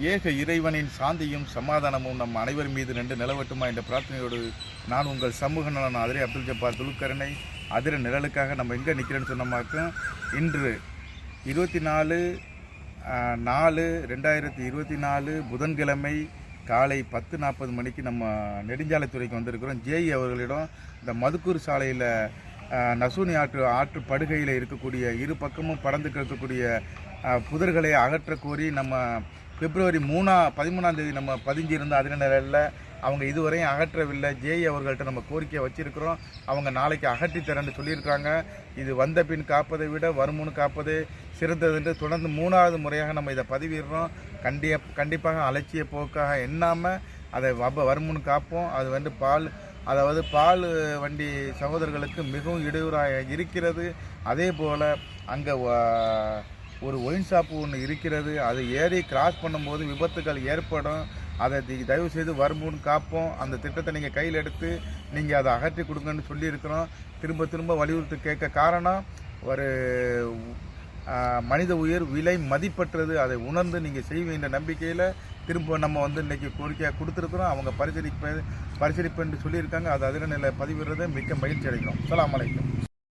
ஏக இறைவனின் சாந்தியும் சமாதானமும் நம் அனைவர் மீது நின்று நிலவட்டுமா என்ற பிரார்த்தனையோடு நான் உங்கள் சமூக நலன் அதிரை அப்துல் ஜப்பார் துலுக்கரணை அதிர நிழலுக்காக நம்ம எங்கே நிற்கிறேன்னு சொன்னமாக்கும் இன்று 24/4/2024 புதன்கிழமை காலை 10:40 மணிக்கு நம்ம நெடுஞ்சாலைத்துறைக்கு வந்திருக்கிறோம். ஜேஇ அவர்களிடம் இந்த மதுக்கூர் சாலையில் நசூனி ஆற்று படுகையில் இருக்கக்கூடிய இரு பக்கமும் பறந்து கிடக்கக்கூடிய புதர்களை அகற்ற கோரி நம்ம பிப்ரவரி 13ஆம் தேதி நம்ம பதிஞ்சிருந்த அதே நிலையில் அவங்க இதுவரையும் அகற்றவில்லை. ஜேஇ அவர்கள்ட்ட நம்ம கோரிக்கையை வச்சுருக்கிறோம். அவங்க நாளைக்கு அகற்றி தரேன்னு சொல்லியிருக்காங்க. இது வந்த பின் காப்பதை விட வருமுன் காப்பதே சிறந்தது என்று தொடர்ந்து 3வது முறையாக நம்ம இதை பதிவிடுறோம். கண்டிப்பாக அலட்சிய போக்காக எண்ணாமல் அதை வருமுன் காப்போம். அது பால் வண்டி சகோதரர்களுக்கு மிகவும் இடையூறாக இருக்கிறது. அதே போல் அங்கே ஒரு ஒயின் ஷாப்பு ஒன்று இருக்கிறது. அது ஏறி கிராஸ் பண்ணும்போது விபத்துகள் ஏற்படும். அதை தயவு செய்து வருமுன் காப்போம். அந்த திட்டத்தை நீங்கள் கையில் எடுத்து நீங்கள் அதை அகற்றி கொடுங்கன்னு சொல்லியிருக்கிறோம். திரும்ப வலியுறுத்தி கேட்க காரணம் ஒரு மனித உயிர் விலை மதிப்பற்றது. அதை உணர்ந்து நீங்கள் செய்வீங்க நம்பிக்கையில் திரும்ப நம்ம இன்றைக்கி கோரிக்கையாக கொடுத்துருக்குறோம். அவங்க பரிசீலிப்பேன் என்று சொல்லியிருக்காங்க. அது அதில் பதிவிடுறதை மிக்க மகிழ்ச்சி அடைக்கிறோம். அஸ்ஸலாமு அலைக்கும்.